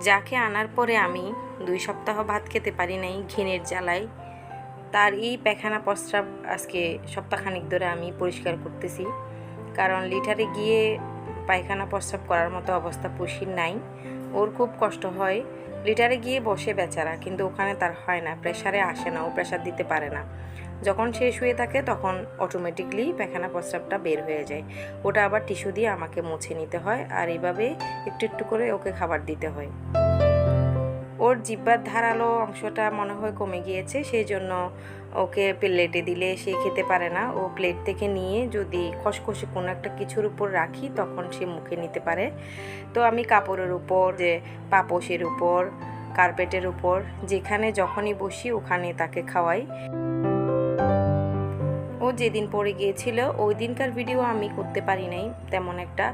যাকে আনার পরে আমি 2 সপ্তাহ ভাত খেতে পারি নাই ঘিনের জ্বালায়। তার এই পায়খানা প্রস্রাব আজকে সপ্তাহখানিক ধরে আমি পরিষ্কার করতেছি, কারণ লিটারে গিয়ে পায়খানা প্রস্রাব করার মতো অবস্থা পুষির নাই। ওর খুব কষ্ট হয়। লিটারে গিয়ে বসে বেচারা, কিন্তু ওখানে তার হয় না, প্রেসারে আসে না, ও প্রেসার দিতে পারে না। যখন সে শুয়ে থাকে তখন অটোমেটিকলি পায়খানা প্রস্রাবটা বের হয়ে যায়। ওটা আবার টিস্যু দিয়ে আমাকে মুছে নিতে হয়, আর এইভাবে একটু একটু করে ওকে খাবার দিতে হয়। ওর জিহ্বার ধারালো অংশটা মনে হয় কমে গিয়েছে, সেই জন্য ওকে প্লেটে দিলে সে খেতে পারে না। ও প্লেট থেকে নিয়ে যদি খসখসে কোনো একটা কিছুর উপর রাখি তখন সে মুখে নিতে পারে। তো আমি কাপড়ের উপর, যে পাপোশের উপর, কার্পেটের উপর, যেখানে যখনই বসি ওখানে তাকে খাওয়াই। ও যেদিন পড়ে গিয়েছিল ওই দিনকার ভিডিও আমি করতে পারি নাই তেমন একটা,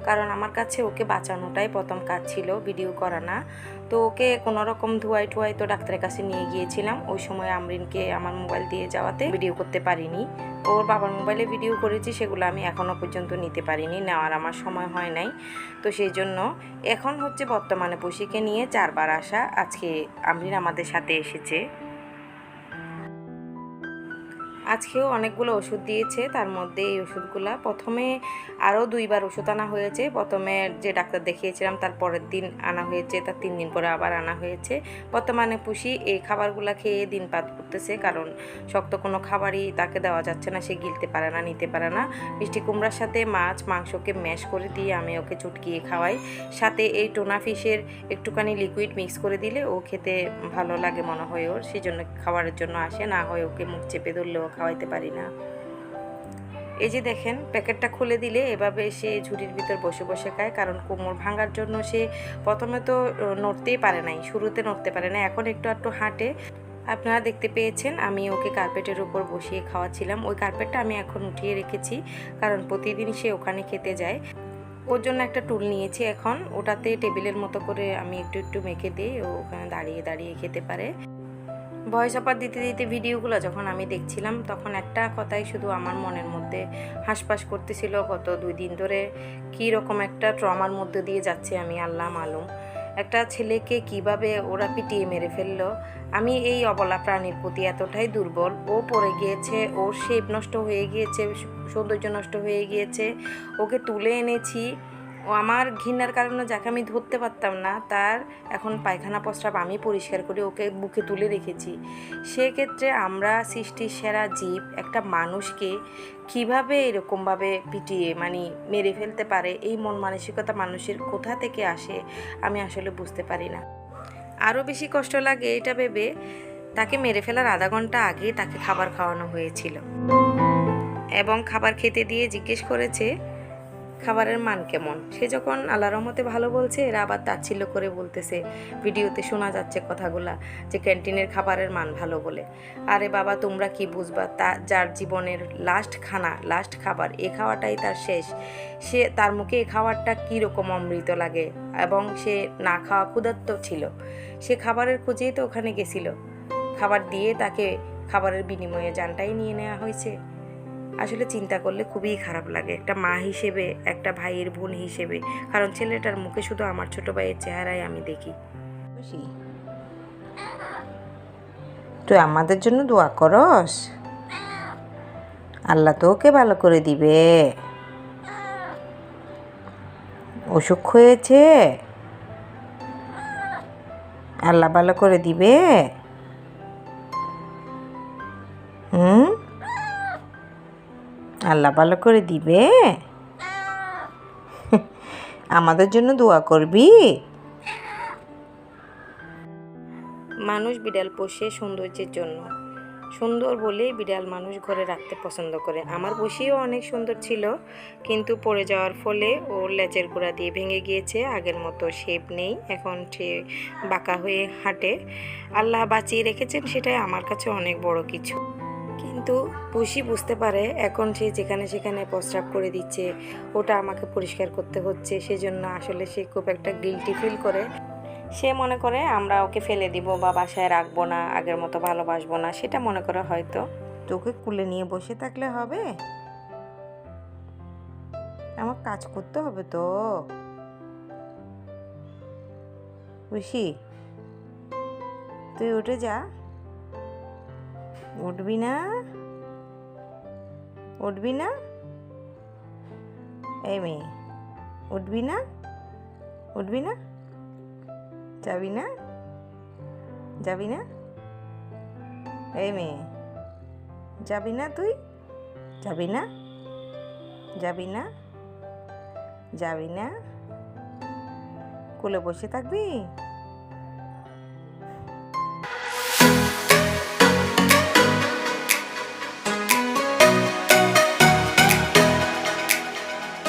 কারণ আমার কাছে ওকে বাঁচানোটাই প্রথম কাজ ছিল, ভিডিও করা না। তো ওকে কোনো রকম ধোয়াই টোয়াই তো ডাক্তারের কাছে নিয়ে গিয়েছিলাম। ওই সময় আমরিনকে আমার মোবাইল দিয়ে যাওয়াতে ভিডিও করতে পারিনি। ওর বাবার মোবাইলে ভিডিও করেছি, সেগুলো আমি এখনও পর্যন্ত নিতে পারিনি, নেওয়ার আমার সময় হয় নাই। তো সেই জন্য এখন হচ্ছে বর্তমানে পুষিকে নিয়ে 4 বার আসা। আজকে আমরিন আমাদের সাথে এসেছে। আজকেও অনেকগুলো ওষুধ দিয়েছে, তার মধ্যে এই ওষুধগুলো প্রথমে আরও 2 বার ওষুধ আনা হয়েছে। প্রথমে যে ডাক্তার দেখিয়েছিলাম তার পরের দিন আনা হয়েছে, তার 3 দিন পরে আবার আনা হয়েছে। বর্তমানে পুষি এই খাবারগুলো খেয়ে দিনপাত করতেছে, কারণ শক্ত কোনো খাবারই তাকে দেওয়া যাচ্ছে না, সে গিলতে পারে না, নিতে পারে না। মিষ্টি কুমড়ার সাথে মাছ মাংসকে ম্যাশ করে দিয়ে আমি ওকে চটকিয়ে খাওয়াই, সাথে এই টোনা ফিশের একটুখানি লিকুইড মিক্স করে দিলে ও খেতে ভালো লাগে মনে হয় ওর, সেই জন্য খাবারের জন্য আসে, না হয় ওকে মুখ চেপে ধরলেও খাওয়াইতে পারি না। এই যে দেখেন, প্যাকেটটা খুলে দিলে এভাবে সে ঝুড়ির ভিতর বসে বসে খায়, কারণ কোমর ভাঙার জন্য সে প্রথমে তো নড়তেই পারে নাই, শুরুতে নড়তে পারে না, এখন একটু একটু হাঁটে। আপনারা দেখতে পেয়েছেন আমি ওকে কার্পেটের উপর বসিয়ে খাওয়াচ্ছিলাম। ওই কার্পেটটা আমি এখন উঠিয়ে রেখেছি, কারণ প্রতিদিন সে ওখানে খেতে যায়। ওর জন্য একটা টুল নিয়েছি এখন, ওটাতে টেবিলের মতো করে আমি একটু একটু মেখে দিই, ও ওখানে দাঁড়িয়ে দাঁড়িয়ে খেতে পারে। ভয়েস ওভার দিতে দিতে ভিডিওগুলো যখন আমি দেখছিলাম তখন একটা কথাই শুধু আমার মনের মধ্যে হাঁসফাঁস করতেছিল, গত 2 দিন ধরে কী রকম একটা ট্রমার মধ্যে দিয়ে যাচ্ছে আমি আল্লাহ মালুম। একটা ছেলেকে কিভাবে ওরা পিটিয়ে মেরে ফেললো। আমি এই অবলা প্রাণীর প্রতি এতটাই দুর্বল। ও পড়ে গিয়েছে, ওর শেপ নষ্ট হয়ে গিয়েছে, সৌন্দর্য নষ্ট হয়ে গিয়েছে, ওকে তুলে এনেছি। ও আমার ঘৃণার কারণে যাকে আমি ধরতে পারতাম না, তার এখন পায়খানা প্রস্রাব আমি পরিষ্কার করে ওকে বুকে তুলে রেখেছি। সেক্ষেত্রে আমরা সৃষ্টির সেরা জীব একটা মানুষকে কিভাবে এরকমভাবে পিটিয়ে মেরে ফেলতে পারে, এই মন মানসিকতা মানুষের কোথা থেকে আসে আমি আসলে বুঝতে পারি না। আরও বেশি কষ্ট লাগে এটা ভেবে, তাকে মেরে ফেলার আধা ঘন্টা আগেই তাকে খাবার খাওয়ানো হয়েছিল, এবং খাবার খেতে দিয়ে জিজ্ঞেস করেছে খাবারের মান কেমন। সে যখন আল্লাহর রহমতে ভালো বলছে, এরা আবার তাচ্ছিল্য করে বলতেছে, ভিডিওতে শোনা যাচ্ছে কথাগুলা, যে ক্যান্টিনের খাবারের মান ভালো বলে। আরে বাবা, তোমরা কি বুঝবা, যার জীবনের লাস্ট খানা, লাস্ট খাবার, এ খাওয়াটাই তার শেষ, সে তার মুখে এ খাবারটা কীরকম অমৃত লাগে, এবং সে না খাওয়া ক্ষুধার্ত ছিল, সে খাবারের খোঁজেই তো ওখানে গেছিল। খাবার দিয়ে তাকে খাবারের বিনিময়ে জানটাই নিয়ে নেওয়া হয়েছে। আসলে চিন্তা করলে খুবই খারাপ লাগে, একটা মা হিসেবে, একটা ভাইয়ের বোন হিসেবে, কারণ ছেলেটার মুখে শুধু আমার ছোট ভাইয়ের চেহারাই আমি দেখি। তুই আমাদের জন্য দোয়া করস, আল্লাহ তো ওকে ভালো করে দিবে। অসুখ হয়েছে, আল্লাহ ভালো করে দিবে। আল্লাহ ভালো করে দিবে। আমাদের জন্য দোয়া করবি। মানুষ বিড়াল পোষে সৌন্দর্যের জন্য, সুন্দর বলেই বিড়াল মানুষ ঘরে রাখতে পছন্দ করে। আমার পুষিও অনেক সুন্দর ছিল, কিন্তু পড়ে যাওয়ার ফলে ওর লেজের গোড়া দিয়ে ভেঙে গিয়েছে, আগের মতো শেপ নেই, এখন সে বাঁকা হয়ে হাঁটে। আল্লাহ বাঁচিয়ে রেখেছেন, সেটাই আমার কাছে অনেক বড় কিছু। কিন্তু পুষি বুঝতে পারে এখন সে যেখানে সেখানে প্রস্রাব করে দিচ্ছে, ওটা আমাকে পরিষ্কার করতে হচ্ছে, সেজন্য আসলে সে খুব একটা গিল্টি ফিল করে। সে মনে করে আমরা ওকে ফেলে দিব বা বাসায় রাখবো না, আগের মতো ভালোবাসবো না, সেটা মনে করে হয়তো। তোকে কুলে নিয়ে বসে থাকলে হবে? আমার কাজ করতে হবে তো। খুশি? তুই উঠে যা। উঠবি না? উঠবি না? এই মেয়ে, উঠবি না? উঠবি না? যাবি না? যাবি না? এই মেয়ে, যাবি না তুই? যাবি না? যাবি না? যাবি না? কোলে বসে থাকবি?